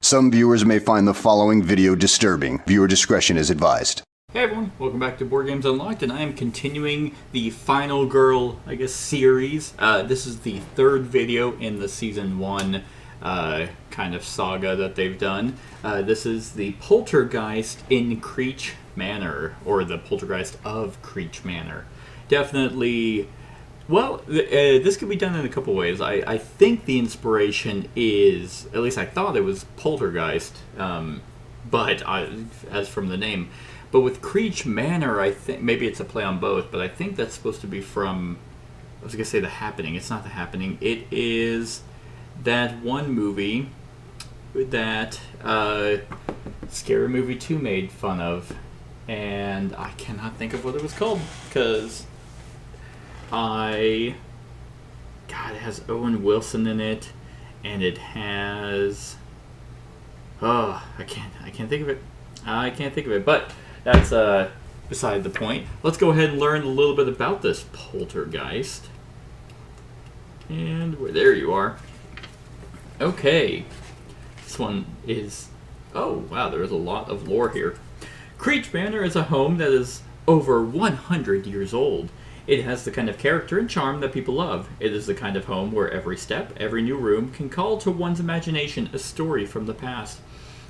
Some viewers may find the following video disturbing. Viewer discretion is advised. Hey everyone, welcome back to Board Games Unlocked, and I am continuing the Final Girl, series. This is the third video in the Season 1 kind of saga that they've done. This is the Poltergeist in Creech Manor, or the Poltergeist of Creech Manor. Definitely, well, this could be done in a couple ways. I think the inspiration is, at least I thought it was Poltergeist, but as from the name. But with Creech Manor, I think maybe it's a play on both, but I think that's supposed to be from, I was going to say The Happening. It's not The Happening. It is that one movie that Scary Movie 2 made fun of. And I cannot think of what it was called, because it has Owen Wilson in it, and it has, I can't think of it. I can't think of it, but that's beside the point. Let's go ahead and learn a little bit about this Poltergeist. And there you are. Okay. This one is... Oh, wow, there is a lot of lore here. Creech Manor is a home that is over 100 years old. It has the kind of character and charm that people love. It is the kind of home where every step, every new room, can call to one's imagination a story from the past.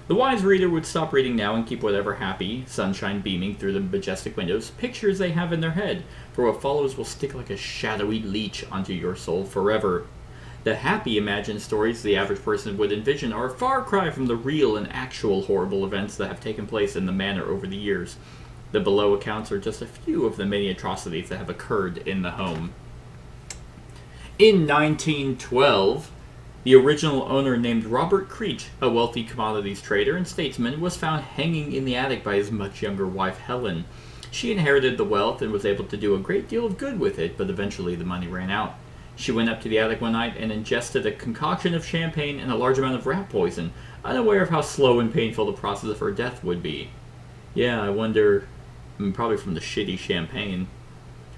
The wise reader would stop reading now and keep whatever happy, sunshine beaming through the majestic windows, pictures they have in their head, for what follows will stick like a shadowy leech onto your soul forever. The happy imagined stories the average person would envision are a far cry from the real and actual horrible events that have taken place in the manor over the years. The below accounts are just a few of the many atrocities that have occurred in the home. In 1912... the original owner, named Robert Creech, a wealthy commodities trader and statesman, was found hanging in the attic by his much younger wife, Helen. She inherited the wealth and was able to do a great deal of good with it, but eventually the money ran out. She went up to the attic one night and ingested a concoction of champagne and a large amount of rat poison, unaware of how slow and painful the process of her death would be. Yeah, I wonder... probably from the shitty champagne.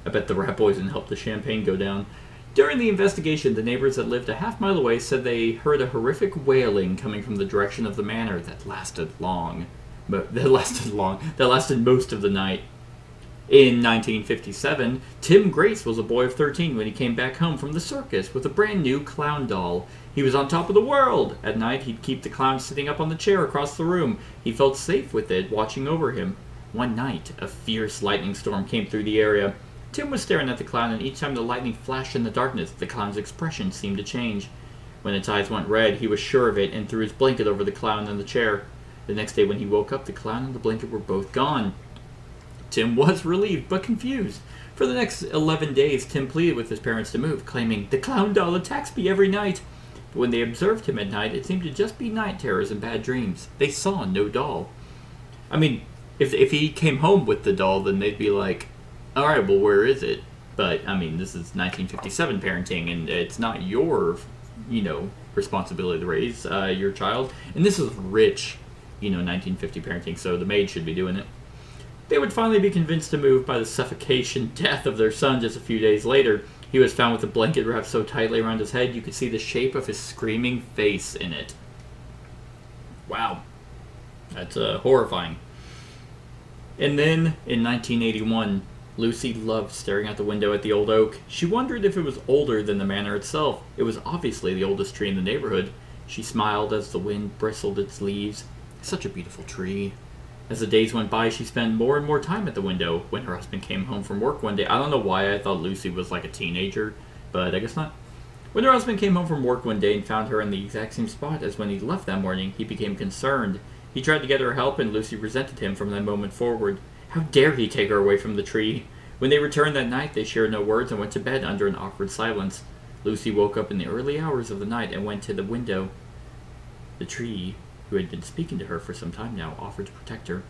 I bet the rat poison helped the champagne go down. During the investigation, the neighbors that lived a half-mile away said they heard a horrific wailing coming from the direction of the manor that lasted most of the night. In 1957, Tim Grace was a boy of 13 when he came back home from the circus with a brand new clown doll. He was on top of the world! At night, he'd keep the clown sitting up on the chair across the room. He felt safe with it, watching over him. One night, a fierce lightning storm came through the area. Tim was staring at the clown, and each time the lightning flashed in the darkness, the clown's expression seemed to change. When its eyes went red, he was sure of it and threw his blanket over the clown and the chair. The next day when he woke up, the clown and the blanket were both gone. Tim was relieved, but confused. For the next 11 days, Tim pleaded with his parents to move, claiming, "The clown doll attacks me every night." But when they observed him at night, it seemed to just be night terrors and bad dreams. They saw no doll. I mean, if he came home with the doll, then they'd be like, alright, well, where is it? But, I mean, this is 1957 parenting, and it's not your, responsibility to raise your child. And this is rich, 1950 parenting, so the maid should be doing it. They would finally be convinced to move by the suffocation death of their son just a few days later. He was found with a blanket wrapped so tightly around his head you could see the shape of his screaming face in it. Wow. That's horrifying. And then, in 1981... Lucy loved staring out the window at the old oak. She wondered if it was older than the manor itself. It was obviously the oldest tree in the neighborhood. She smiled as the wind bristled its leaves. Such a beautiful tree. As the days went by, she spent more and more time at the window. When her husband came home from work one day, I don't know why I thought Lucy was like a teenager, but I guess not. When her husband came home from work one day and found her in the exact same spot as when he left that morning, he became concerned. He tried to get her help, and Lucy resented him from that moment forward. How dare he take her away from the tree? When they returned that night, they shared no words and went to bed under an awkward silence. Lucy woke up in the early hours of the night and went to the window. The tree, who had been speaking to her for some time now, offered to protect her.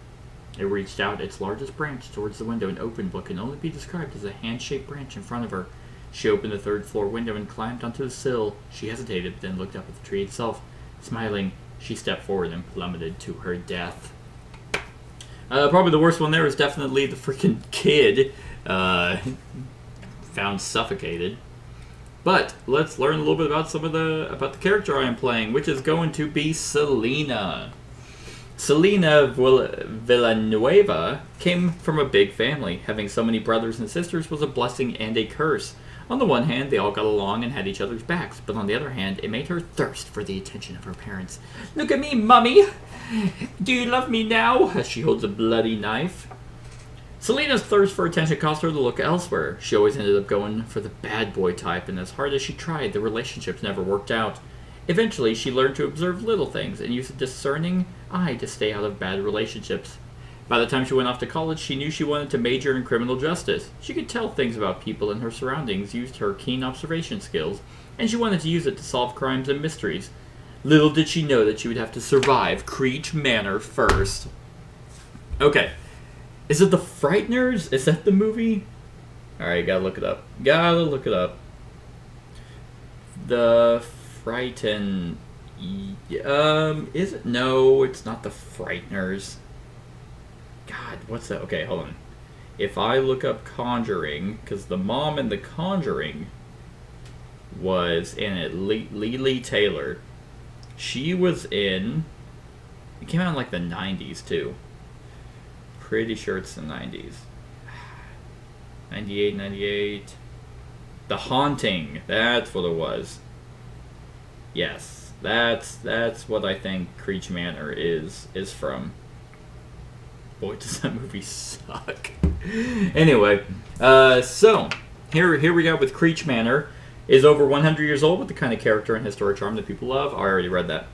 It reached out its largest branch towards the window and opened what can only be described as a hand-shaped branch in front of her. She opened the third-floor window and climbed onto the sill. She hesitated, but then looked up at the tree itself. Smiling, she stepped forward and plummeted to her death. Probably the worst one there is definitely the freaking kid found suffocated. But let's learn a little bit about about the character I am playing, which is going to be Selena. Selena Villanueva came from a big family. Having so many brothers and sisters was a blessing and a curse. On the one hand, they all got along and had each other's backs, but on the other hand, it made her thirst for the attention of her parents. "Look at me, Mummy! Do you love me now?" as she holds a bloody knife. Selena's thirst for attention caused her to look elsewhere. She always ended up going for the bad boy type, and as hard as she tried, the relationships never worked out. Eventually, she learned to observe little things and use a discerning eye to stay out of bad relationships. By the time she went off to college, she knew she wanted to major in criminal justice. She could tell things about people and her surroundings, used her keen observation skills, and she wanted to use it to solve crimes and mysteries. Little did she know that she would have to survive Creech Manor first. Okay. Is it The Frighteners? Is that the movie? Alright, gotta look it up. The Frighten... is it? No, it's not The Frighteners. God, what's that? Okay, hold on. If I look up Conjuring, because the mom in The Conjuring was in it, Lily Taylor. She was in... It came out in like the 90s, too. Pretty sure it's the 90s. 98. The Haunting. That's what it was. Yes, that's what I think Creech Manor is from. Boy, does that movie suck. Anyway, so here we go with Creech Manor. Is over 100 years old with the kind of character and historic charm that people love. I already read that.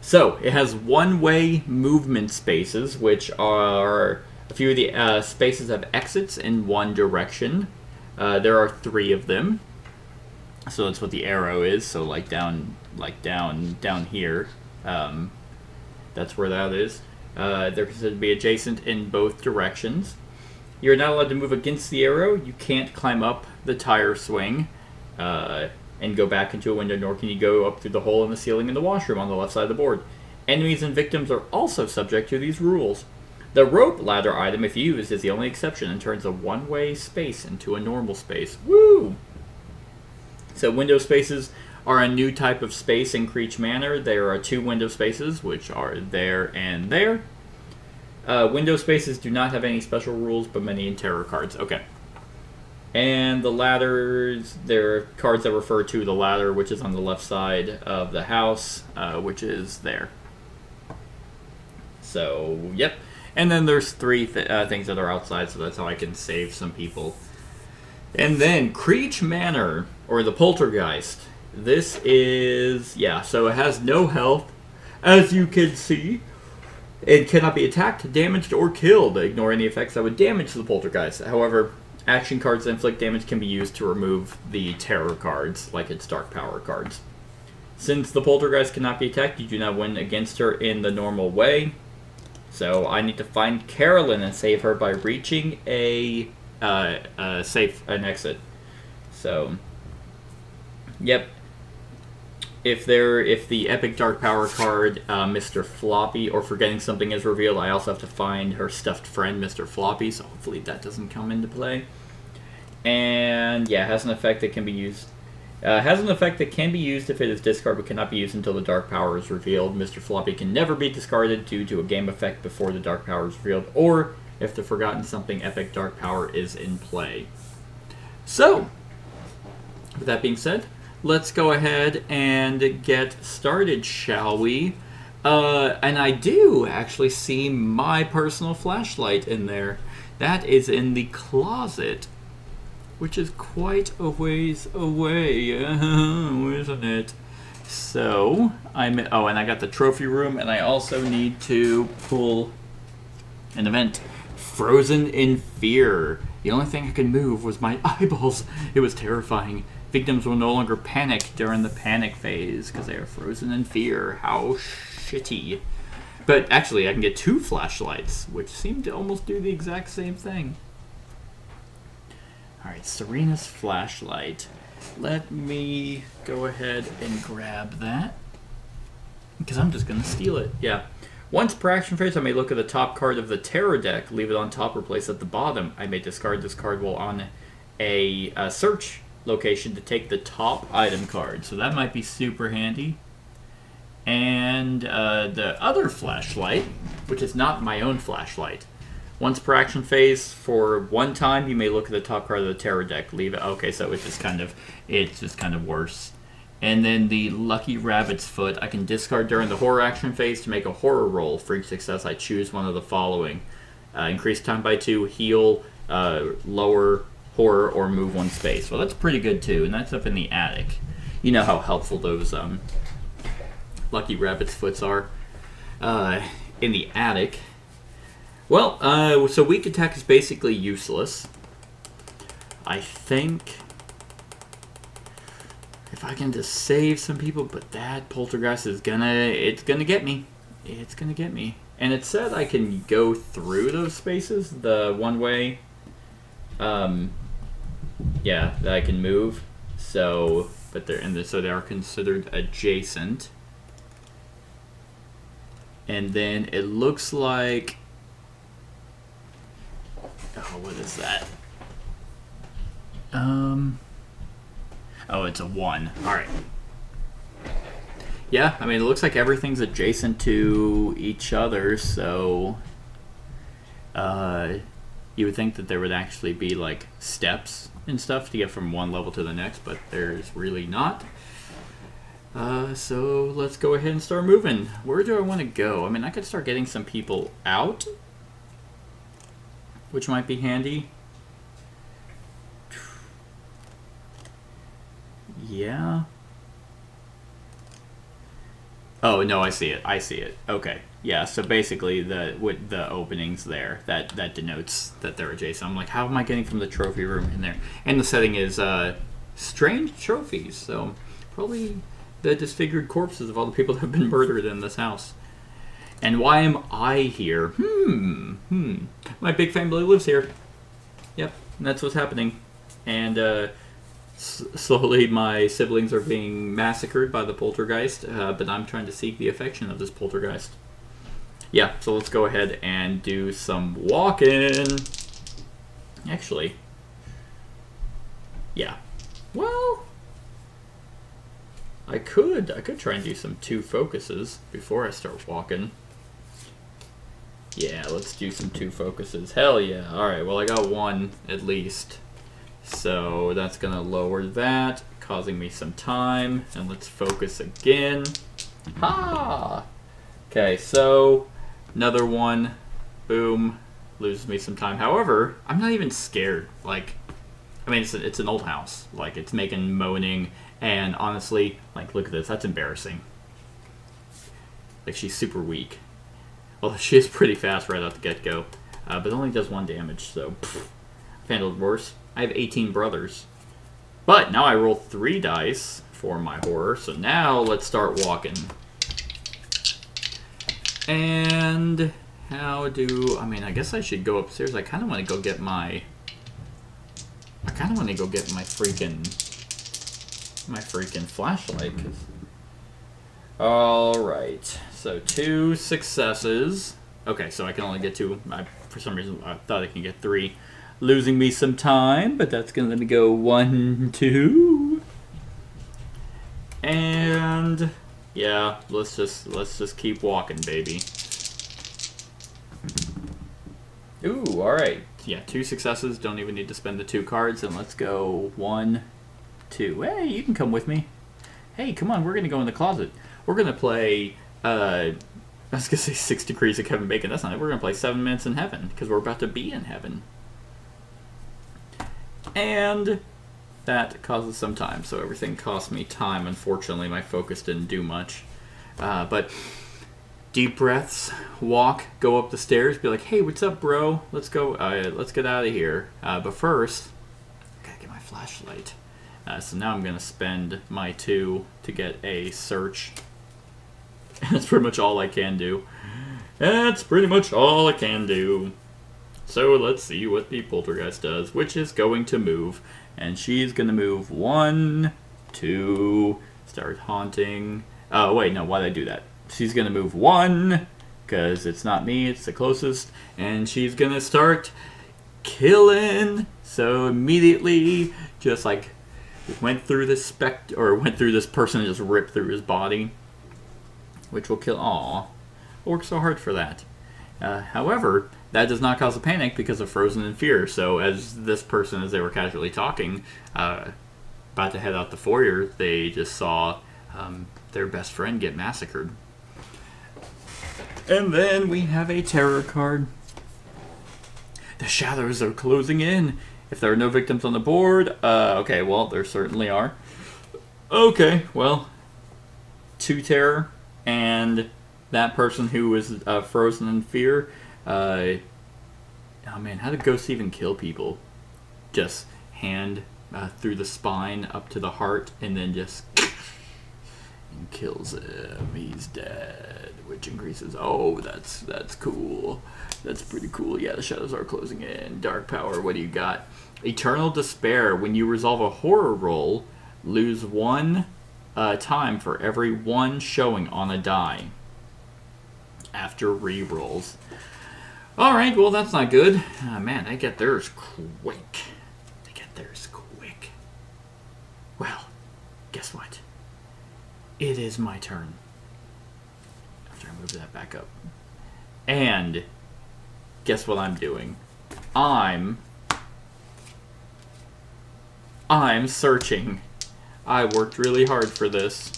So it has one-way movement spaces, which are a few of the spaces have exits in one direction. There are 3 of them. So that's what the arrow is. So down here. That's where that is. They're considered to be adjacent in both directions. You're not allowed to move against the arrow. You can't climb up the tire swing and go back into a window, nor can you go up through the hole in the ceiling in the washroom on the left side of the board. Enemies and victims are also subject to these rules. The rope ladder item, if used, is the only exception and turns a one-way space into a normal space. Woo! So window spaces are a new type of space in Creech Manor. There are 2 window spaces, which are there and there. Window spaces do not have any special rules, but many in tarot cards. Okay. And the ladders, there are cards that refer to the ladder, which is on the left side of the house, which is there. So, yep. And then there's 3 things that are outside, so that's how I can save some people. And then Creech Manor, or the Poltergeist. This is, so it has no health, as you can see. It cannot be attacked, damaged, or killed. Ignore any effects that would damage the Poltergeist. However, action cards that inflict damage can be used to remove the terror cards, like its dark power cards. Since the Poltergeist cannot be attacked, you do not win against her in the normal way. So I need to find Carolyn and save her by reaching an exit. So, yep. If the epic dark power card, Mr. Floppy, or Forgetting Something is revealed, I also have to find her stuffed friend, Mr. Floppy, so hopefully that doesn't come into play. And yeah, has an effect that can be used. If it is discarded, but cannot be used until the dark power is revealed. Mr. Floppy can never be discarded due to a game effect before the dark power is revealed, or if the Forgotten Something epic dark power is in play. So, with that being said, let's go ahead and get started, shall we? And I do actually see my personal flashlight in there. That is in the closet, which is quite a ways away, isn't it? So, and I got the trophy room, and I also need to pull an event. Frozen in Fear. The only thing I could move was my eyeballs. It was terrifying. Victims will no longer panic during the panic phase because they are frozen in fear. How shitty. But actually, I can get 2 flashlights, which seem to almost do the exact same thing. Alright, Serena's flashlight. Let me go ahead and grab that, because I'm just going to steal it. Yeah. Once per action phase, I may look at the top card of the terror deck, leave it on top, or place it at the bottom. I may discard this card while on a search location to take the top item card. So that might be super handy. And the other flashlight, which is not my own flashlight. Once per action phase, for one time, you may look at the top card of the terror deck. Leave it. Okay, so it's just kind of worse. And then the Lucky Rabbit's Foot, I can discard during the horror action phase to make a horror roll. For each success, I choose one of the following: increase time by 2, heal, lower horror, or move 1 space. Well, that's pretty good too, and that's up in the attic. You know how helpful those Lucky Rabbit's Foots are in the attic. Well, so weak attack is basically useless. I think if I can just save some people, but that Poltergeist is gonna get me. It's gonna get me. And it said I can go through those spaces the one way. Yeah, that I can move. So, but so they are considered adjacent. And then it looks like, oh, what is that? Oh, it's a 1. All right. Yeah, I mean, it looks like everything's adjacent to each other, so you would think that there would actually be like steps and stuff to get from one level to the next, but there's really not. So let's go ahead and start moving. Where do I want to go? I mean, I could start getting some people out, which might be handy. Yeah. Oh, no, I see it. I see it. Okay. Yeah, so basically with the openings there, that denotes that they're adjacent. I'm like, how am I getting from the trophy room in there? And the setting is strange trophies, so probably the disfigured corpses of all the people that have been murdered in this house. And why am I here? My big family lives here. Yep, that's what's happening. And slowly my siblings are being massacred by the Poltergeist, but I'm trying to seek the affection of this Poltergeist. Yeah, so let's go ahead and do some walking. Actually, yeah. Well, I could try and do some 2 focuses before I start walking. Yeah, let's do some 2 focuses. Hell yeah. Alright, well I got 1 at least. So that's gonna lower that, causing me some time. And let's focus again. Ha! Okay, so another 1. Boom. Loses me some time. However, I'm not even scared. Like, I mean, it's an old house. Like, it's making moaning. And honestly, like, look at this. That's embarrassing. Like, she's super weak. Well, she is pretty fast right out the get-go. But it only does 1 damage, so I've handled worse. I have 18 brothers. But now I roll 3 dice for my horror. So now let's start walking. And how do... I mean, I guess I should go upstairs. I kind of want to go get my... my freaking flashlight. Alright, so 2 successes. Okay, so I can only get 2. For some reason, I thought I could get 3. Losing me some time, but that's going to let me go 1, 2. And yeah, let's just keep walking, baby. Ooh, alright. Yeah, 2 successes. Don't even need to spend the 2 cards. And let's go 1, 2. Hey, you can come with me. Hey, come on, we're going to go in the closet. We're going to play, I was going to say 6 Degrees of Kevin Bacon. That's not it. We're going to play 7 Minutes in Heaven, because we're about to be in heaven. And that causes some time. So everything costs me time. Unfortunately, my focus didn't do much. But deep breaths, walk, go up the stairs, be like, hey, what's up, bro? Let's go, let's get out of here. But first, I gotta get my flashlight. So now I'm gonna spend my 2 to get a search. That's pretty much all I can do. That's pretty much all I can do. So let's see what the Poltergeist does, which is going to move. And she's gonna move 1, 2, start haunting. Oh, wait, no, why did I do that? She's gonna move 1, because it's not me, it's the closest. And she's gonna start killing. So immediately, just like went through this went through this person and just ripped through his body, which will kill. Aw, I worked so hard for that. However, that does not cause a panic because of frozen in fear. So as this person, as they were casually talking, about to head out the foyer, they just saw their best friend get massacred. And then we have a terror card. The shadows are closing in. If there are no victims on the board, okay, well, there certainly are. Okay, well, 2 terror, and that person who was frozen in fear. Oh man, how do ghosts even kill people? Just hand through the spine up to the heart, and then just and kills him. He's dead, which increases. Oh, that's cool. That's pretty cool. Yeah, the shadows are closing in. Dark power. What do you got? Eternal despair. When you resolve a horror roll, lose 1 time for every 1 showing on a die after re-rolls. Alright, well, that's not good. Man, they get theirs quick. Well, guess what? It is my turn. After I move that back up. And guess what I'm doing? I'm searching. I worked really hard for this.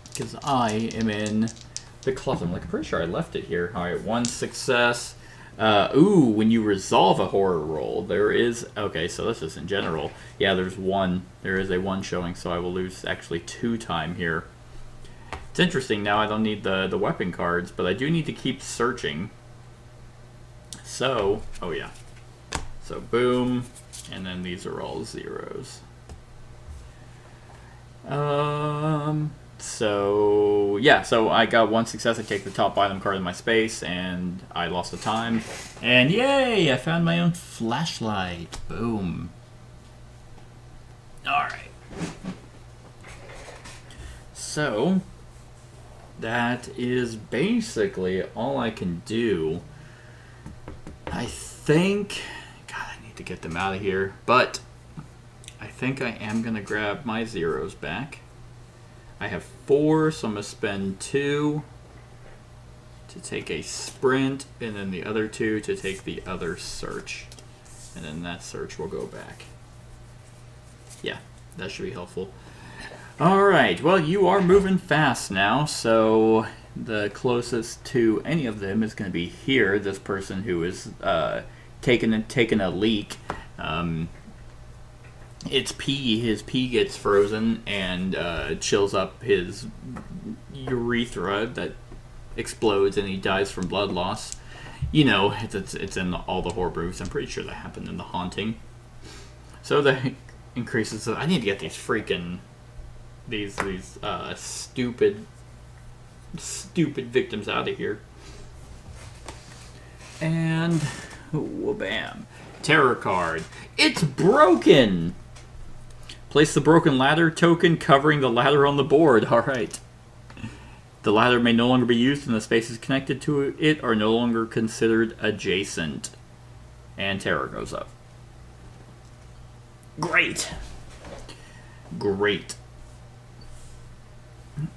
Because I am in the closet. I'm like, pretty sure I left it here. Alright, 1 success. When you resolve a horror roll, there is... Okay, so this is in general. Yeah, there's 1. There is a 1 showing, so I will lose actually 2 time here. It's interesting now I don't need the weapon cards, but I do need to keep searching. So, oh yeah. So boom, and then these are all 0s. So, yeah, so I got 1 success. I take the top item card in my space, and I lost the time. And yay, I found my own flashlight. Boom. Alright. So, that is basically all I can do. I think... God, I need to get them out of here. But I think I am going to grab my 0s back. I have 4, so I'm going to spend 2 to take a sprint, and then the other 2 to take the other search. And then that search will go back. Yeah, that should be helpful. Alright, well, you are moving fast now, so the closest to any of them is going to be here, this person who is taking a leak. Its pee, his pee gets frozen and chills up his urethra that explodes, and he dies from blood loss. You know, it's in all the horror movies. I'm pretty sure that happened in The Haunting. So that increases. I need to get these freaking these stupid victims out of here. And bam, terror card. It's broken. Place the broken ladder token covering the ladder on the board. Alright. The ladder may no longer be used and the spaces connected to it are no longer considered adjacent. And terror goes up. Great. Great.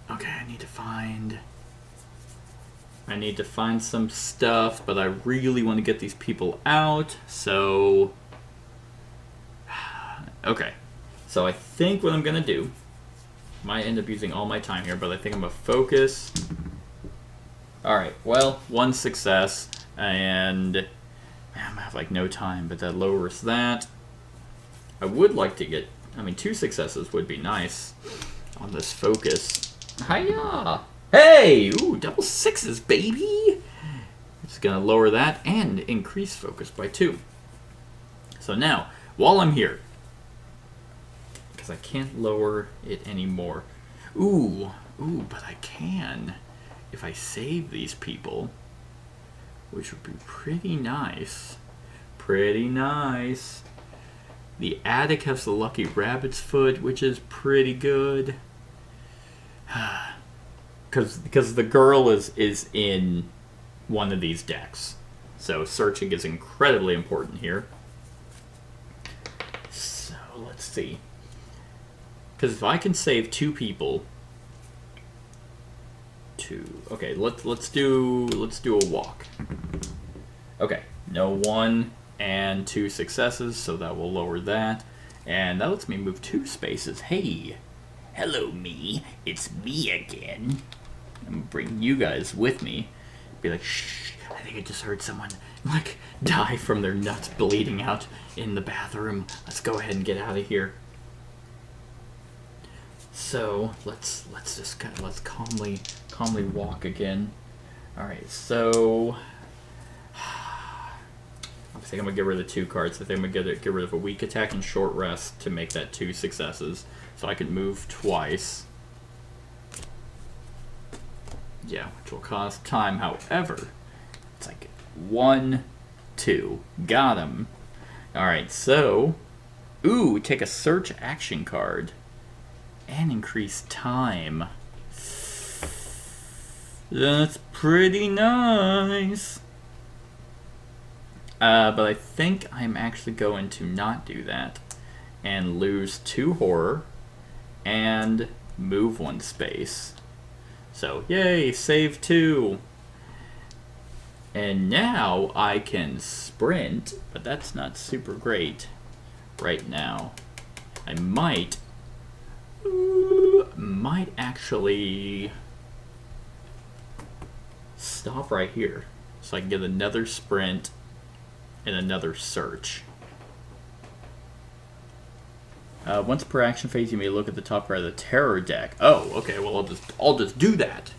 Okay, I need to find some stuff, but I really want to get these people out, so... Okay. So I think what I'm going to do, might end up using all my time here, but I think I'm going to focus. Alright, well, 1 success, and man, I'm going to have like no time, but that lowers that. I would like to get, 2 successes would be nice on this focus. Hiya! Hey! Ooh, double 6s, baby! It's going to lower that and increase focus by 2. So now, while I'm here, I can't lower it anymore. But I can if I save these people, which would be pretty nice. Pretty nice. The attic has the lucky rabbit's foot, which is pretty good. Because the girl is in one of these decks. So searching is incredibly important here. So let's see. Because if I can save 2 people, okay, let's do a walk. Okay, no 1 and 2 successes, so that will lower that, and that lets me move 2 spaces. Hey, hello me, it's me again. I'm gonna bring you guys with me. Be like, shh, I think I just heard someone like die from their nuts bleeding out in the bathroom. Let's go ahead and get out of here. So let's just let's calmly walk again. All right, so I think I'm gonna get rid of the 2 cards. I think I'm gonna get rid of a weak attack and short rest to make that 2 successes, so I can move twice. Yeah, which will cost time. However, it's like 1, 2, got him. All right, so take a search action card and increase time. That's pretty nice. But I think I'm actually going to not do that and lose 2 horror and move 1 space. So, yay, save 2. And now I can sprint, but that's not super great right now. I might actually stop right here so I can get another sprint and another search. Once per action phase, you may look at the top right of the terror deck. Oh, okay. Well, I'll just do that.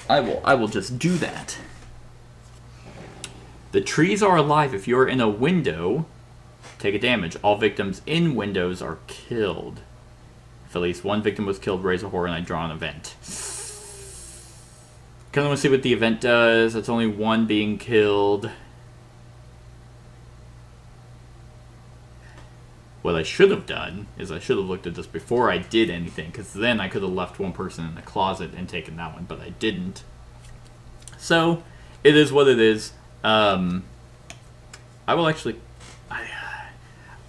I will just do that. The trees are alive. If you're in a window, take a damage. All victims in windows are killed. If at least 1 victim was killed, raise a horror, and I draw an event. Kind of want to see what the event does. It's only 1 being killed. What I should have done is I should have looked at this before I did anything, because then I could have left 1 person in the closet and taken that one, but I didn't. So, it is what it is. I will actually...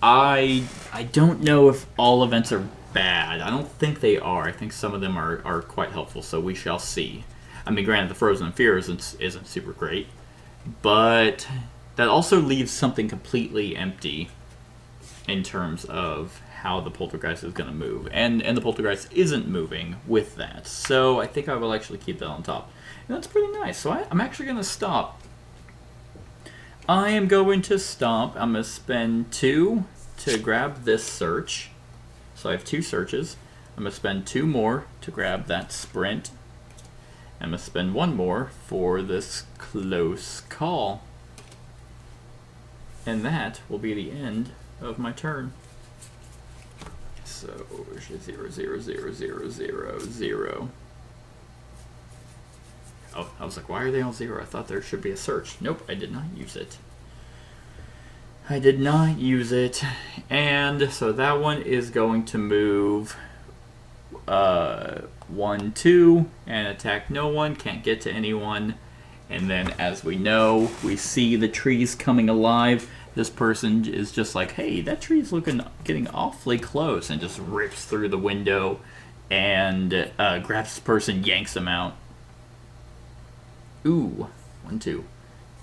I don't know if all events are bad. I don't think they are. I think some of them are quite helpful, so we shall see. I mean, granted, the Frozen Fear isn't super great, but that also leaves something completely empty in terms of how the Poltergeist is going to move. And the Poltergeist isn't moving with that. So I think I will actually keep that on top. And that's pretty nice. So I'm actually going to stop. I am going to stop. I'm going to spend 2 to grab this search. So I have 2 searches. I'm going to spend 2 more to grab that sprint. I'm going to spend 1 more for this close call. And that will be the end of my turn. So 0, 0, 0, 0, 0, 0. Oh, I was like, why are they all 0? I thought there should be a search. Nope, I did not use it. I did not use it. And so that one is going to move 1, 2, and attack no one, can't get to anyone. And then, as we know, we see the trees coming alive. This person is just like, hey, that tree's getting awfully close, and just rips through the window and grabs this person, yanks him out. Ooh, 1, 2,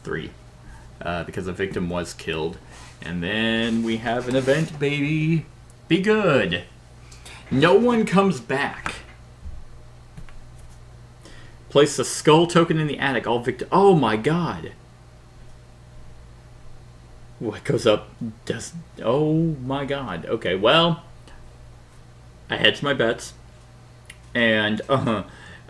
3. Because the victim was killed. And then we have an event, baby. Be good. No one comes back. Place the skull token in the attic. All victim. Oh my god. What goes up does. Oh my god. Okay, well, I hedged my bets. And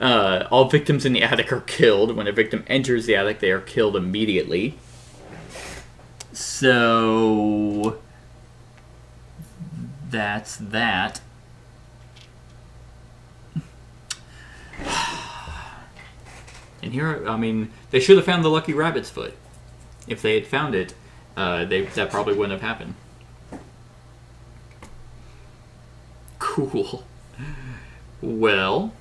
all victims in the attic are killed. When a victim enters the attic, they are killed immediately. So that's that. And here, I mean, they should have found the lucky rabbit's foot. If they had found it, that probably wouldn't have happened. Cool. Well,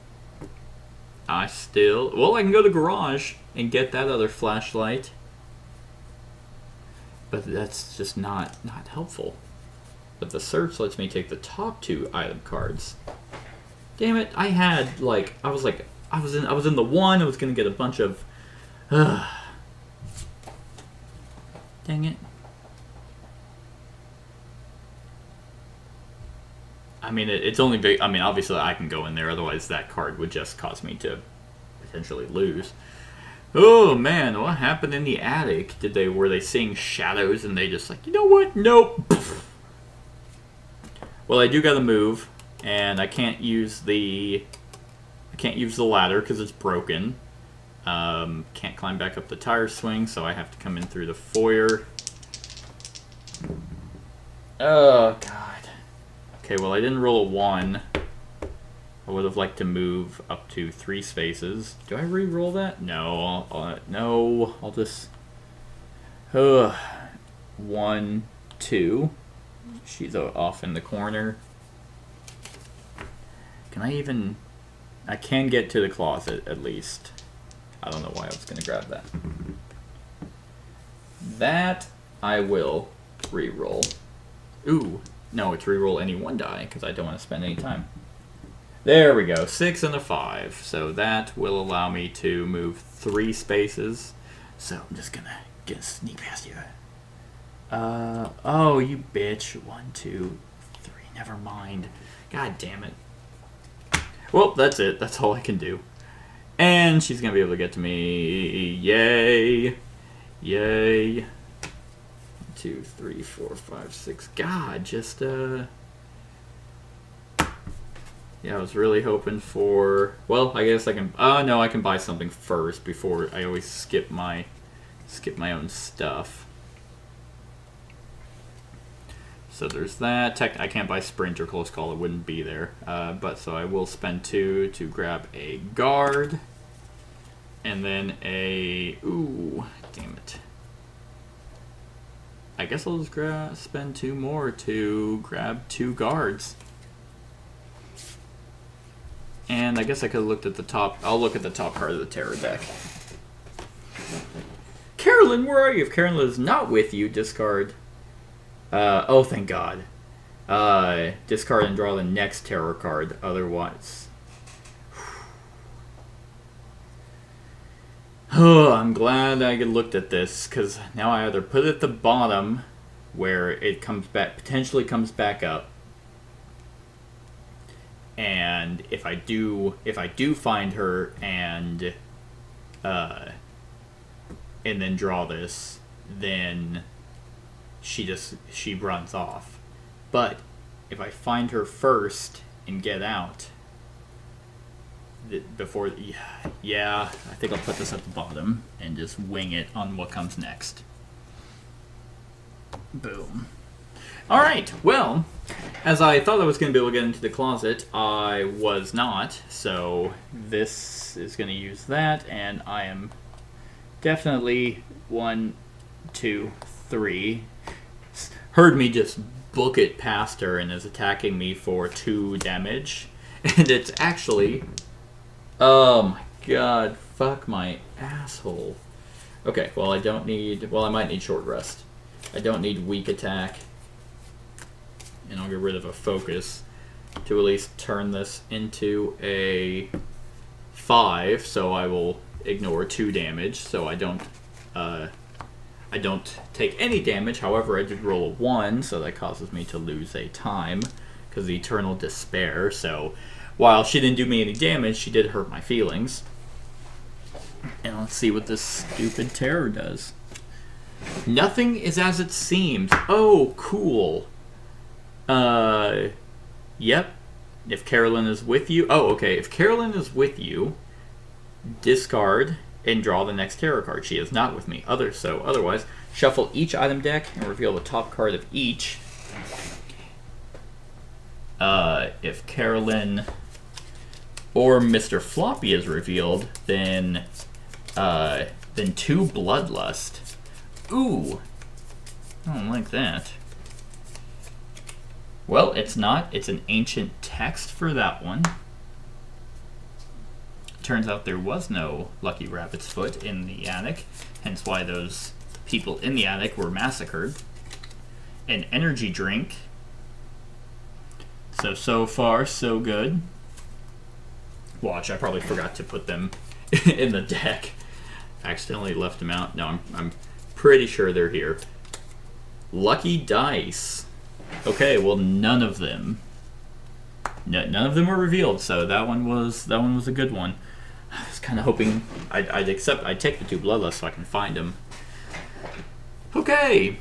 I can go to the garage and get that other flashlight. But that's just not helpful. But the search lets me take the top 2 item cards. Damn it! I had like I was in the one. I was gonna get a bunch of. Dang it! I mean, it's only big. I mean, obviously I can go in there. Otherwise, that card would just cause me to potentially lose. Oh man, what happened in the attic? Were they seeing shadows and they just like, you know what? Nope. Well, I do gotta move, and I can't use the ladder because it's broken. Can't climb back up the tire swing, so I have to come in through the foyer. Oh god. Okay, well I didn't roll a 1. I would have liked to move up to 3 spaces. Do I re-roll that? No. I'll just... 1, 2. She's off in the corner. Can I even... I can get to the closet, at least. I don't know why I was going to grab that. That I will re-roll. Ooh. No, it's re-roll any 1 die, because I don't want to spend any time. There we go, 6 and a 5. So that will allow me to move 3 spaces. So I'm just gonna sneak past you. Oh, you bitch. 1, 2, 3. Never mind. God damn it. Well, that's it. That's all I can do. And she's gonna be able to get to me. Yay. Yay. 2, 3, 4, 5, 6. God, just yeah, I was really hoping for... Well, I guess I can... no, I can buy something first before... I always skip my own stuff. So there's that. I can't buy Sprint or Close Call. It wouldn't be there. But so I will spend 2 to grab a guard. And then a... Ooh, damn it. I guess I'll just spend 2 more to grab 2 guards. And I guess I could have looked at the top. I'll look at the top part of the terror deck. Carolyn, where are you? If Carolyn is not with you, discard. Oh, thank God. Discard and draw the next terror card. Otherwise. Oh, I'm glad I looked at this, because now I either put it at the bottom, where it comes back, potentially comes back up. And if I do find her and then draw this, then she runs off. But if I find her first and get out before, yeah, I think I'll put this at the bottom and just wing it on what comes next. Boom. All right, well, as I thought I was going to be able to get into the closet, I was not. So this is going to use that, and I am definitely 1, 2, 3. Heard me just book it past her and is attacking me for 2 damage. And it's actually... Oh my god, fuck my asshole. Okay, well I don't need... Well, I might need short rest. I don't need weak attack. And I'll get rid of a focus to at least turn this into a 5, so I will ignore 2 damage, so I don't take any damage. However, I did roll a 1, so that causes me to lose a time, because of Eternal Despair. So while she didn't do me any damage, she did hurt my feelings. And let's see what this stupid terror does. Nothing is as it seems. Oh, cool. Yep. If Carolyn is with you... Oh, okay. If Carolyn is with you, discard and draw the next tarot card. She is not with me. Otherwise, shuffle each item deck and reveal the top card of each. If Carolyn or Mr. Floppy is revealed, then 2 Bloodlust. Ooh. I don't like that. Well, it's not. It's an ancient text for that one. Turns out there was no Lucky Rabbit's Foot in the attic, hence why those people in the attic were massacred. An energy drink. So far, so good. Watch, I probably forgot to put them in the deck. Accidentally left them out. No, I'm pretty sure they're here. Lucky dice. Okay, well, none of them. None of them were revealed, so that one was a good one. I was kind of hoping I'd take the 2 bloodlust so I can find them. Okay.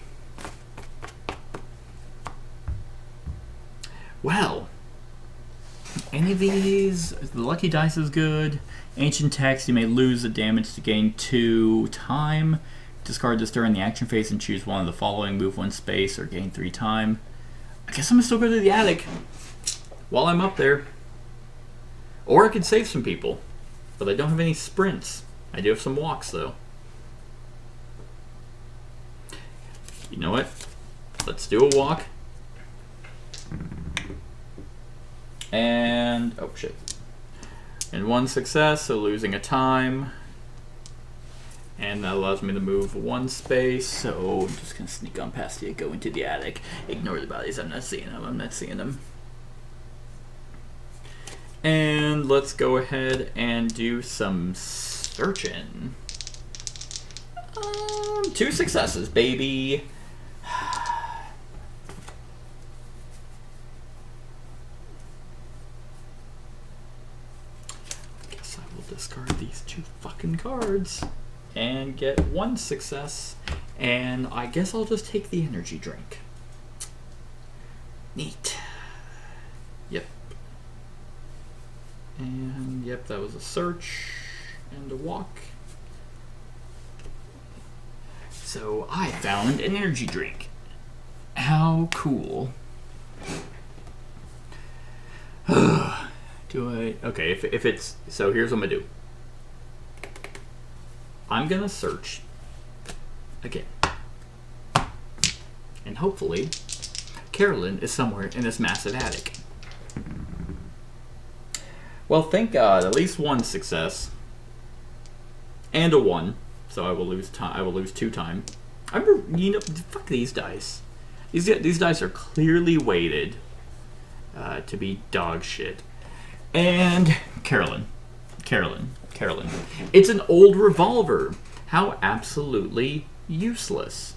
Well, any of these, the lucky dice is good. Ancient text, you may lose the damage to gain 2 time. Discard this during the action phase and choose one of the following. Move 1 space or gain 3 time. I guess I'm gonna still go to the attic while I'm up there. Or I could save some people, but I don't have any sprints. I do have some walks though. You know what? Let's do a walk. And, oh shit. And 1 success, so losing a time. And that allows me to move 1 space, so I'm just gonna sneak on past you, go into the attic. Ignore the bodies, I'm not seeing them. And let's go ahead and do some searching. 2 successes, baby. Guess I will discard these 2 fucking cards and get 1 success, and I guess I'll just take the energy drink. Neat. Yep. And yep, that was a search and a walk. So I found an energy drink. How cool. Okay, if it's, so here's what I'm gonna do. I'm gonna search again. And hopefully Carolyn is somewhere in this massive attic. Well, thank God, at least 1 success. And a 1. So I will lose time. I will lose 2 time. Fuck these dice. These dice are clearly weighted to be dog shit. And Carolyn. It's an old revolver. How absolutely useless.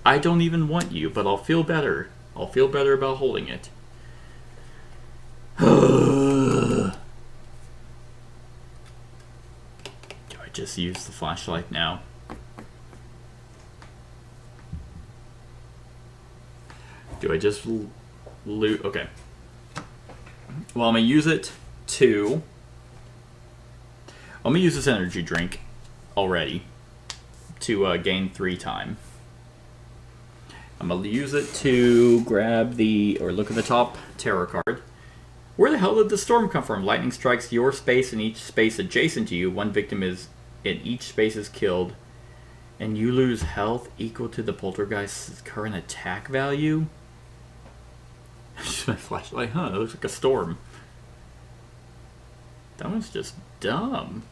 I don't even want you, but I'll feel better. I'll feel better about holding it. Do I just use the flashlight now? Do I just loot? Okay. Well, I'm gonna use it to. I'm gonna use this energy drink already to gain 3 time. I'm gonna use it to grab look at the top tarot card. Where the hell did the storm come from? Lightning strikes your space and each space adjacent to you. 1 victim is in each space is killed, and you lose health equal to the poltergeist's current attack value. Just my flashlight, huh? It looks like a storm. That one's just dumb.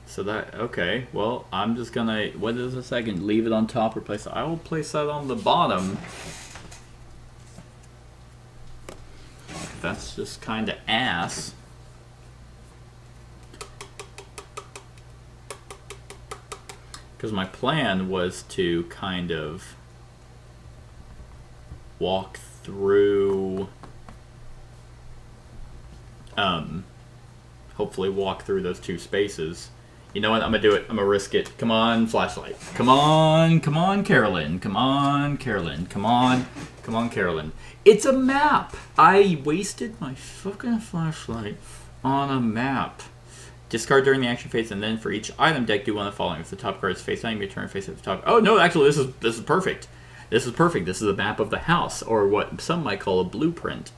So that, okay, well, I'm just gonna, what is a second? Leave it on top or place it? I will place that on the bottom. That's just kind of ass. Because my plan was to kind of walk through, hopefully walk through those 2 spaces. You know what? I'm gonna do it. I'm gonna risk it. Come on, flashlight. Come on, Carolyn. Come on, Carolyn. It's a map. I wasted my fucking flashlight on a map. Discard during the action phase, and then for each item deck, do one of the following. If the top card is face down, you may turn face at the top. Oh no, actually, this is perfect. This is perfect. This is a map of the house, or what some might call a blueprint.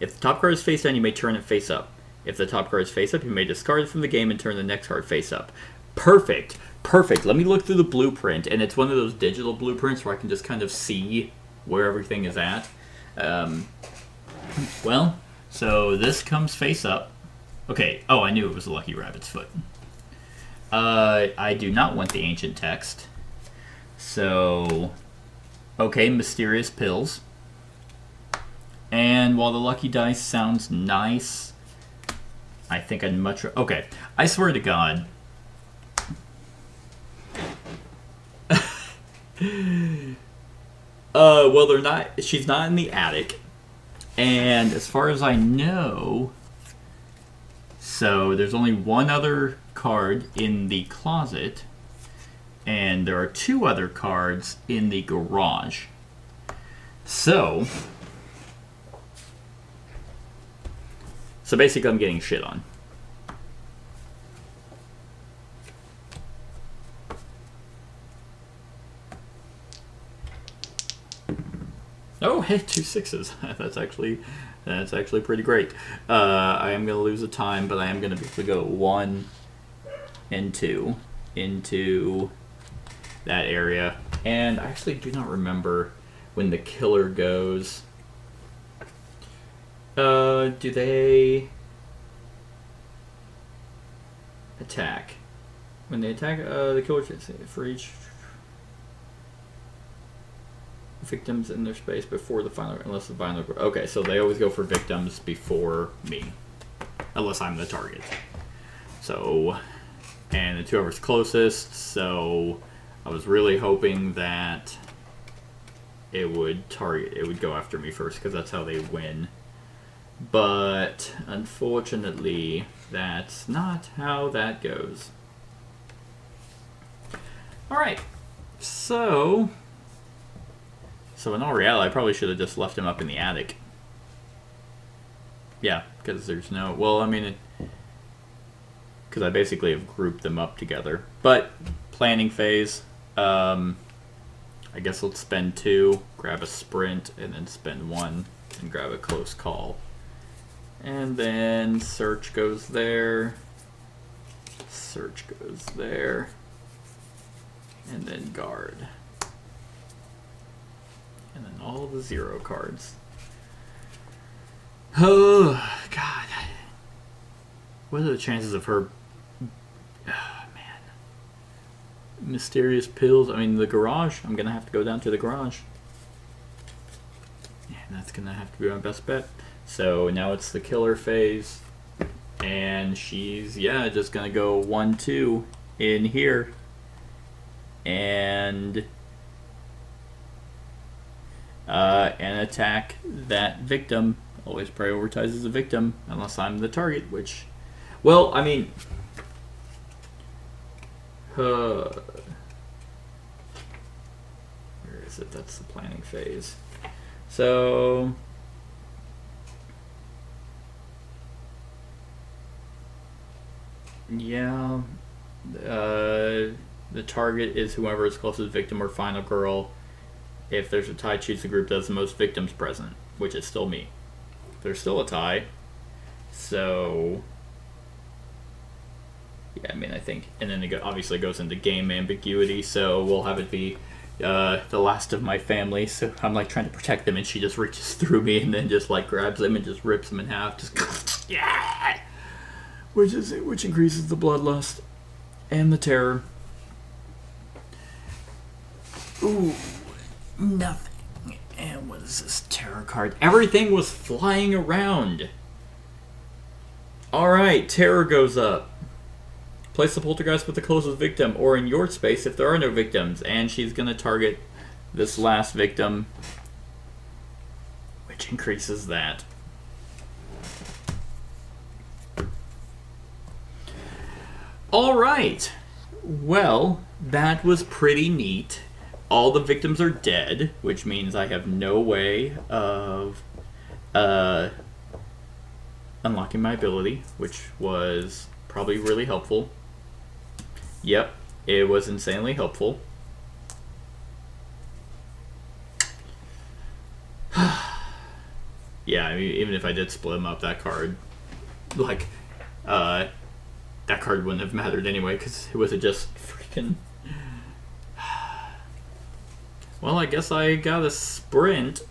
If the top card is face down, you may turn it face up. If the top card is face up, you may discard it from the game and turn the next card face up. Perfect. Let me look through the blueprint, and it's one of those digital blueprints where I can just kind of see where everything is at. Well, so this comes face up. Okay, oh, I knew it was a lucky rabbit's foot. I do not want the ancient text. So, okay, mysterious pills. And And while the lucky dice sounds nice, I think I'd much... Okay, I swear to God. Well, they're not... She's not in the attic. And as far as I know... So, there's only one other card in the closet. And there are 2 other cards in the garage. So basically I'm getting shit on. Oh, hey, 2 6s. That's actually pretty great. I am going to lose a time, but I am going to be able to go 1 and 2 into that area. And I actually do not remember when the killer goes. Do they attack? When they attack, the killer for each victims in their space before the final, unless the final. Okay, so they always go for victims before me, unless I'm the target. So, and the whoever's closest. So, I was really hoping that it would go after me first, because that's how they win. But unfortunately, that's not how that goes. Alright, so in all reality, I probably should have just left him up in the attic. Yeah, because there's no... Well, I mean, because I basically have grouped them up together. But, planning phase, I guess let's spend 2, grab a sprint, and then spend 1, and grab a close call. And then search goes there, search goes there, and then guard. And then all the 0 cards. Oh, God. What are the chances of her... Oh, man. Mysterious pills. I mean, the garage. I'm going to have to go down to the garage. Yeah, that's going to have to be my best bet. So now it's the killer phase. And she's, yeah, just going to go 1, 2 in here. And attack that victim. Always prioritizes the victim, unless I'm the target, which... Well, I mean... Where is it? That's the planning phase. So... Yeah... the target is whoever is closest victim or final girl. If there's a tie, choose the group that has the most victims present, which is still me. There's still a tie. So... Yeah, I mean, I think... And then it obviously goes into game ambiguity, so we'll have it be the last of my family. So I'm, like, trying to protect them, and she just reaches through me and then just, like, grabs them and just rips them in half. Just... Yeah! Which increases the bloodlust and the terror. Ooh, nothing. And what is this terror card? Everything was flying around. Alright, terror goes up. Place the poltergeist with the closest victim, or in your space if there are no victims. And she's going to target this last victim, which increases that. Alright. Well, that was pretty neat. All the victims are dead, which means I have no way of unlocking my ability, which was probably really helpful. Yep, it was insanely helpful. Yeah, I mean, even if I did split them up, that card, like, that card wouldn't have mattered anyway, because it was just freaking... Well, I guess I gotta sprint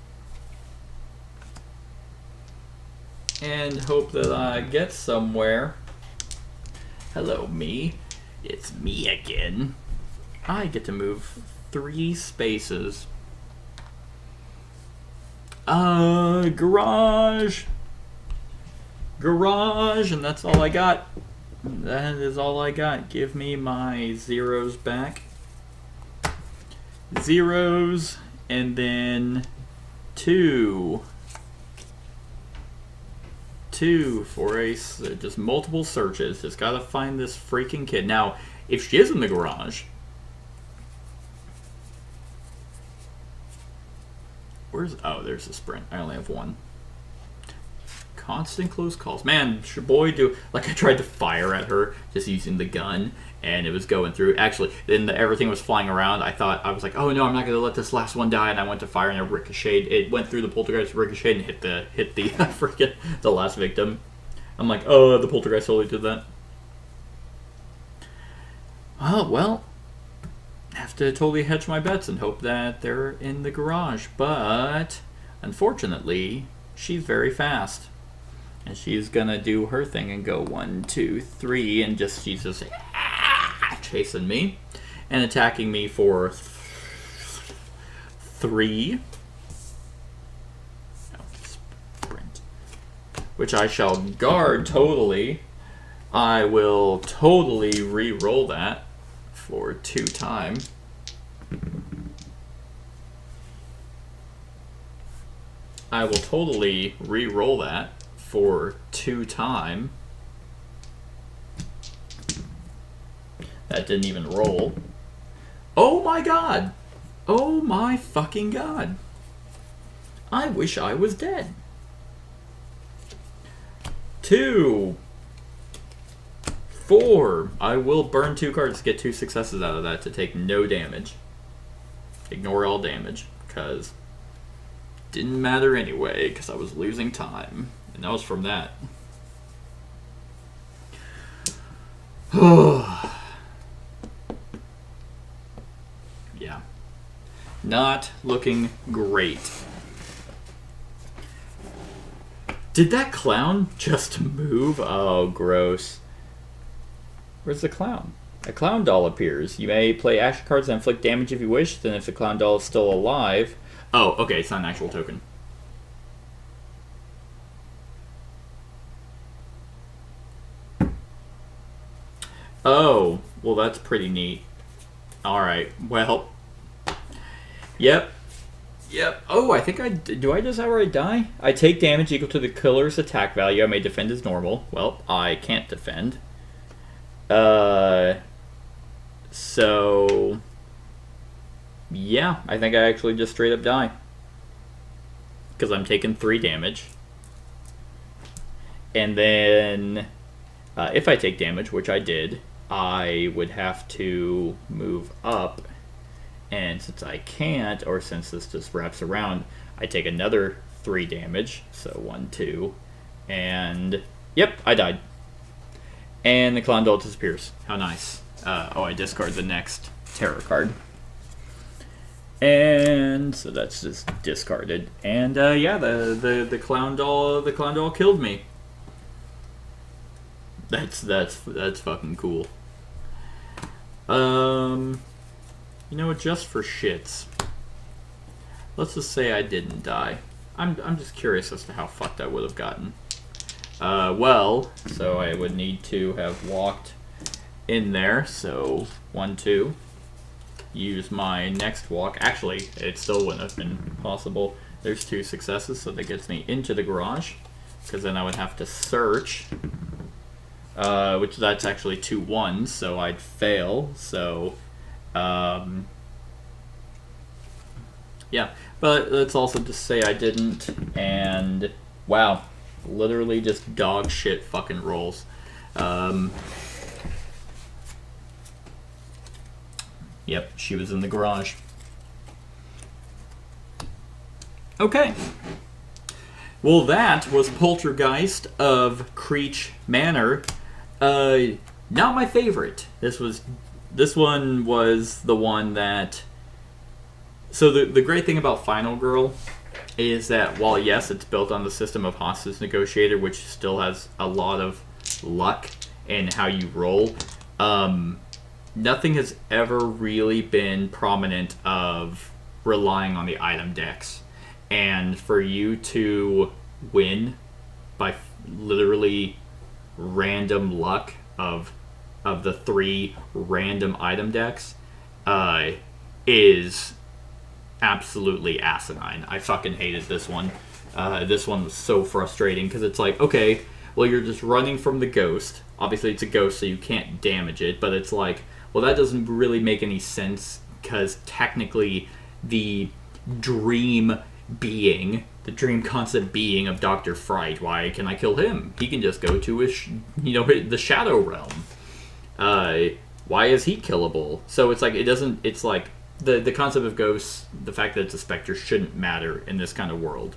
and hope that I get somewhere. Hello, me. It's me again. I get to move 3 spaces. Garage. Garage, and that's all I got. That is all I got. Give me my zeros back. Zeros, and then 2. 2 for just multiple searches. Just gotta find this freaking kid. Now, if she is in the garage, there's the sprint. I only have 1. Constant close calls. Man, your boy I tried to fire at her just using the gun, and it was going through. Actually, then everything was flying around. I was like, oh no, I'm not going to let this last one die, and I went to fire, and it ricocheted. It went through the poltergeist, ricocheted, and hit the freaking the last victim. I'm like, oh, the poltergeist totally did that. Oh, well, have to totally hedge my bets and hope that they're in the garage. But unfortunately, she's very fast. And she's gonna do her thing and go 1, 2, 3, and she's just chasing me and attacking me for 3. Sprint. Which I shall guard totally. I will totally re-roll that for 2 time. I will totally re-roll that for 2 time. That didn't even roll. Oh my god! Oh my fucking god! I wish I was dead. 2. 4. I will burn 2 cards to get 2 successes out of that to take no damage. Ignore all damage, because didn't matter anyway, because I was losing time. And that was from that. Yeah. Not looking great. Did that clown just move? Oh, gross. Where's the clown? A clown doll appears. You may play action cards and inflict damage if you wish. Then if the clown doll is still alive... Oh, okay, it's not an actual token. Oh, well that's pretty neat. Alright, well... Yep. Oh, I think do I just outright die? I take damage equal to the killer's attack value. I may defend as normal. Well, I can't defend. So... Yeah, I think I actually just straight up die. Because I'm taking 3 damage. And then, if I take damage, which I did, I would have to move up. And since I can't, or since this just wraps around, I take another 3 damage. So 1, 2, and yep, I died. And the clown doll disappears. How nice. I discard the next terror card. And so that's just discarded. And yeah, the clown doll killed me. That's fucking cool. You know what, just for shits, let's just say I didn't die. I'm just curious as to how fucked I would have gotten. Well, so I would need to have walked in there. So 1, 2. Use my next walk. Actually, it still wouldn't have been possible. There's 2 successes, so that gets me into the garage. Because then I would have to search. Which that's actually 2 1s, so I'd fail. So, yeah. But let's also just say I didn't. And, wow. Literally just dog shit fucking rolls. Yep, she was in the garage. Okay. Well, that was Poltergeist of Creech Manor. Not my favorite. This one was the one that... So the great thing about Final Girl is that while, yes, it's built on the system of Hostage Negotiator, which still has a lot of luck in how you roll, nothing has ever really been prominent of relying on the item decks. and for you to win by literally random luck of the 3 random item decks is absolutely asinine. I fucking hated this one. This one was so frustrating because it's like, okay, well, you're just running from the ghost. Obviously, it's a ghost, so you can't damage it, but it's like, well, that doesn't really make any sense because technically the dream being, the dream concept being of Dr. Fright, why can I kill him? He can just go to his, the Shadow Realm. Why is he killable? So it's like, it doesn't, it's like, the concept of ghosts, the fact that it's a specter shouldn't matter in this kind of world.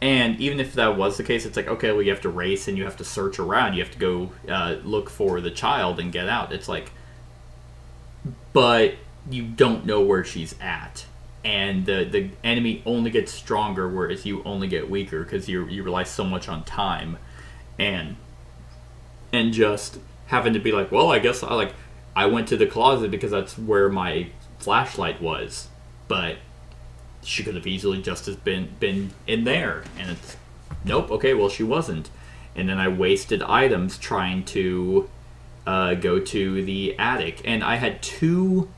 And even if that was the case, it's like, okay, well, you have to race and you have to search around. You have to go look for the child and get out. It's like, but you don't know where she's at. And the enemy only gets stronger, whereas you only get weaker because you rely so much on time. And just having to be like, well, I guess I went to the closet because that's where my flashlight was. But she could have easily just as been in there. And it's, nope, okay, well, she wasn't. And then I wasted items trying to go to the attic. And I had two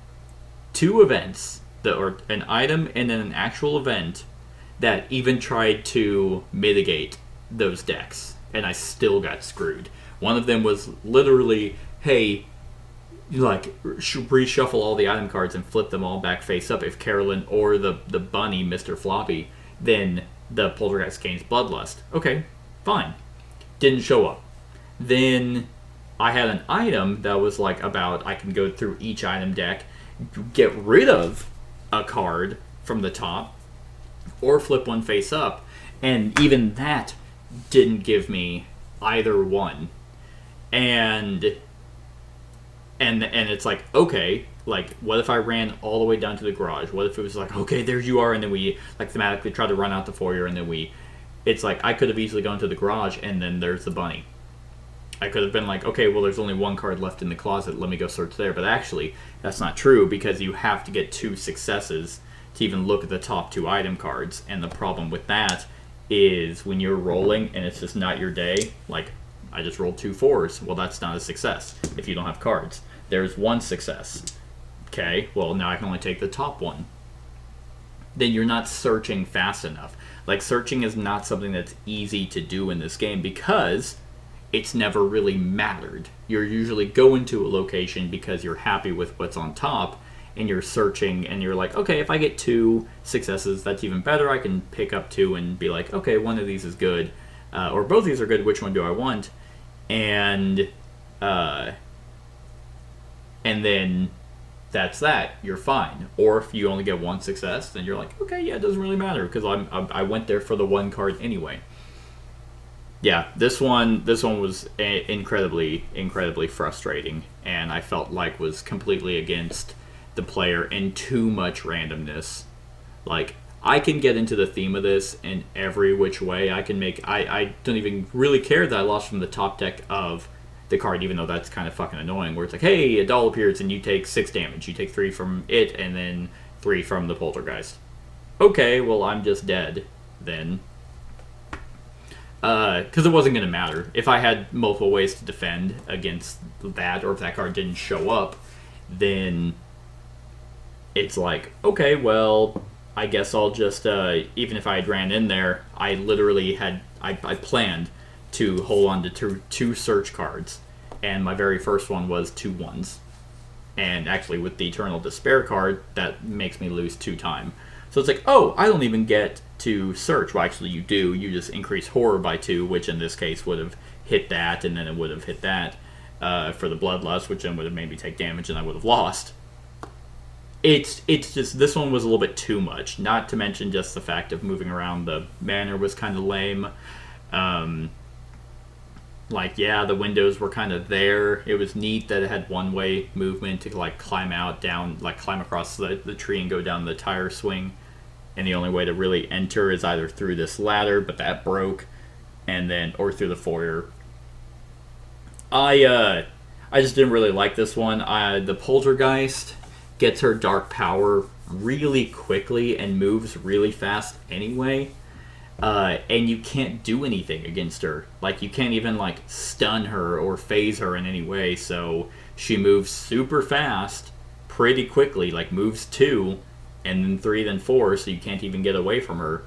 events, or an item and then an actual event, that even tried to mitigate those decks. And I still got screwed. One of them was literally, hey, reshuffle all the item cards and flip them all back face up. If Carolyn or the bunny, Mr. Floppy, then the Poltergeist gains Bloodlust. Okay, fine. Didn't show up. Then I had an item that was like about, I can go through each item deck, get rid of a card from the top, or flip one face up, and even that didn't give me either one. And it's like, okay, like, what if I ran all the way down to the garage? What if it was like, okay, there you are, and then we, like, thematically tried to run out the foyer, and then it's like, I could have easily gone to the garage, and then there's the bunny. I could have been like, okay, well, there's only one card left in the closet, let me go search there. But actually, that's not true, because you have to get 2 successes to even look at the top 2 item cards. And the problem with that is when you're rolling, and it's just not your day, like, I just rolled 2 4s. Well, that's not a success if you don't have cards. There's 1 success. Okay, well, now I can only take the top one. Then you're not searching fast enough. Like, searching is not something that's easy to do in this game because it's never really mattered. You're usually going to a location because you're happy with what's on top, and you're searching, and you're like, okay, if I get 2 successes, that's even better. I can pick up 2 and be like, okay, one of these is good, or both of these are good, which one do I want? And then that's that. You're fine. Or if you only get 1 success, then you're like, okay, yeah, it doesn't really matter because I went there for the 1 card anyway. Yeah, this one was incredibly frustrating, and I felt like was completely against the player and too much randomness. Like, I can get into the theme of this in every which way. I don't even really care that I lost from the top deck of the card, even though that's kind of fucking annoying, where it's like, hey, a doll appears and you take 6 damage. You take 3 from it and then 3 from the Poltergeist. Okay, well, I'm just dead then. Because it wasn't going to matter. If I had multiple ways to defend against that, or if that card didn't show up, then it's like, okay, well, I guess I'll just, even if I had ran in there, I literally I planned to hold on to 2 search cards, and my very first one was 2 1s. And actually, with the Eternal Despair card, that makes me lose 2 time. So it's like, oh, I don't even get to search. Well, actually, you do. You just increase horror by 2, which in this case would have hit that, and then it would have hit that for the Bloodlust, which then would have made me take damage, and I would have lost. It's just, this one was a little bit too much. Not to mention just the fact of moving around the manor was kind of lame. Like, yeah, the windows were kind of there. It was neat that it had one-way movement to, like, climb across the tree and go down the tire swing. And the only way to really enter is either through this ladder, but that broke, or through the foyer. I just didn't really like this one. The Poltergeist gets her dark power really quickly and moves really fast anyway. And you can't do anything against her. Like, you can't even, like, stun her or phase her in any way. So she moves super fast, pretty quickly. Like, moves 2, and then 3, then 4, so you can't even get away from her.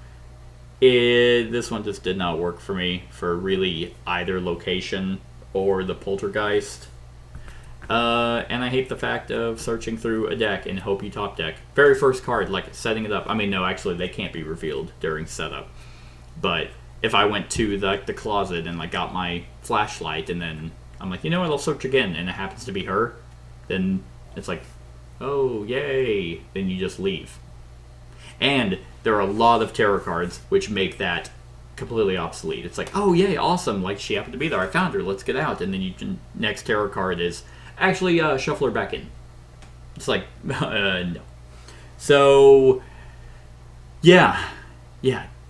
This one just did not work for me for really either location or the Poltergeist. And I hate the fact of searching through a deck in Hope You Top Deck. Very first card, like, setting it up. I mean, no, actually, they can't be revealed during setup. But if I went to the closet and, like, got my flashlight and then I'm like, you know what, I'll search again, and it happens to be her, then it's like, oh, yay, then you just leave. And there are a lot of tarot cards which make that completely obsolete. It's like, oh, yay, awesome, like, she happened to be there, I found her, let's get out. And then next tarot card is, actually, shuffle her back in. It's like, no. So, yeah,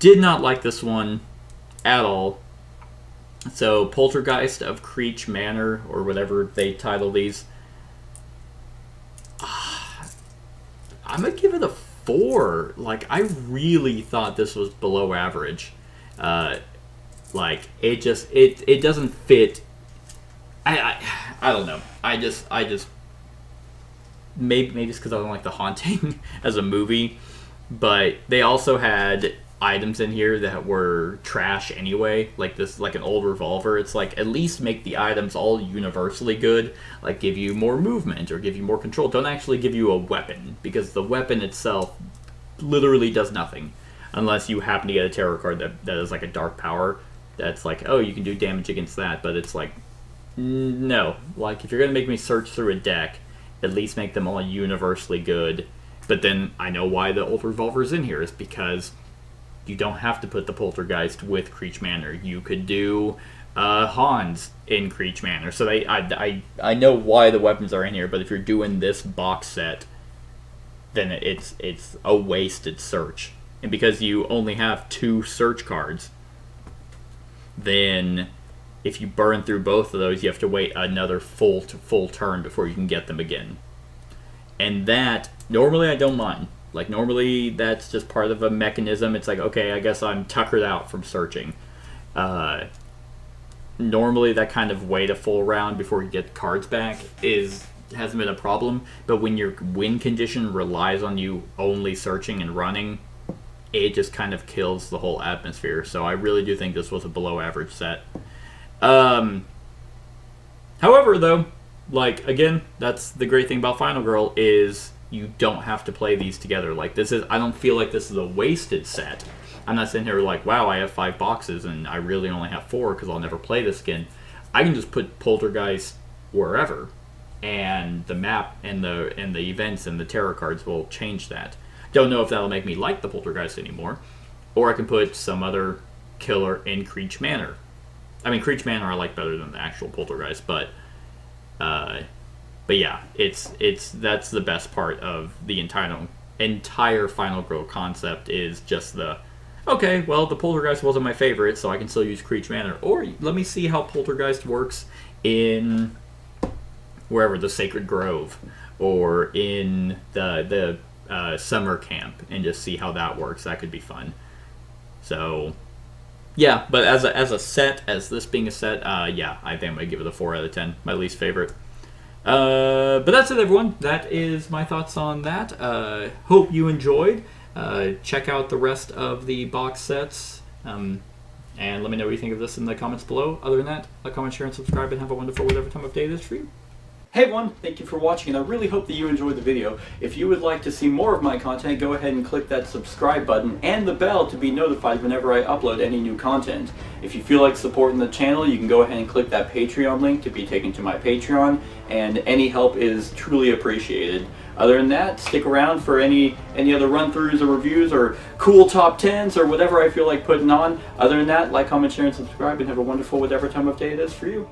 did not like this one at all. So, Poltergeist of Creech Manor, or whatever they title these, I'm gonna give it a 4. Like, I really thought this was below average. Like, it just, it doesn't fit. I don't know. I just maybe it's because I don't like The Haunting as a movie, but they also had items in here that were trash anyway, like this, like an old revolver. It's like, at least make the items all universally good, like give you more movement or give you more control. Don't actually give you a weapon, because the weapon itself literally does nothing unless you happen to get a tarot card that is like a dark power that's like, oh, you can do damage against that. But it's like, no, like, if you're gonna make me search through a deck, at least make them all universally good. But then I know why the old revolver is in here, is because you don't have to put the Poltergeist with Creech Manor. You could do Hans in Creech Manor. So I know why the weapons are in here, but if you're doing this box set, then it's a wasted search. And because you only have 2 search cards, then if you burn through both of those, you have to wait another full turn before you can get them again. And that, normally I don't mind. Like, normally that's just part of a mechanism. It's like, okay, I guess I'm tuckered out from searching. Normally that kind of wait a full round before you get cards back hasn't been a problem. But when your win condition relies on you only searching and running, it just kind of kills the whole atmosphere. So I really do think this was a below average set. However, though, like, again, that's the great thing about Final Girl, is you don't have to play these together. Like, I don't feel like this is a wasted set. I'm not sitting here like, wow, I have 5 boxes and I really only have 4 because I'll never play this again. I can just put Poltergeist wherever, and the map and the events and the tarot cards will change that. Don't know if that'll make me like the Poltergeist anymore, or I can put some other killer in Creech Manor. I mean, Creech Manor I like better than the actual Poltergeist, but yeah, that's the best part of the entire Final Girl concept, is just okay, well, the Poltergeist wasn't my favorite, so I can still use Creech Manor. Or let me see how Poltergeist works in wherever, the Sacred Grove, or in the summer camp, and just see how that works. That could be fun. So, yeah, but as a set, as this being a set, yeah, I think I'm going to give it a 4 out of 10. My least favorite. But that's it, everyone. That is my thoughts on that. Hope you enjoyed. Check out the rest of the box sets. And let me know what you think of this in the comments below. Other than that, like, comment, share, and subscribe, and have a wonderful whatever time of day it is for you. Hey everyone, thank you for watching, and I really hope that you enjoyed the video. If you would like to see more of my content, go ahead and click that subscribe button and the bell to be notified whenever I upload any new content. If you feel like supporting the channel, you can go ahead and click that Patreon link to be taken to my Patreon, and any help is truly appreciated. Other than that, stick around for any other run-throughs or reviews or cool top 10s or whatever I feel like putting on. Other than that, like, comment, share, and subscribe, and have a wonderful whatever time of day it is for you.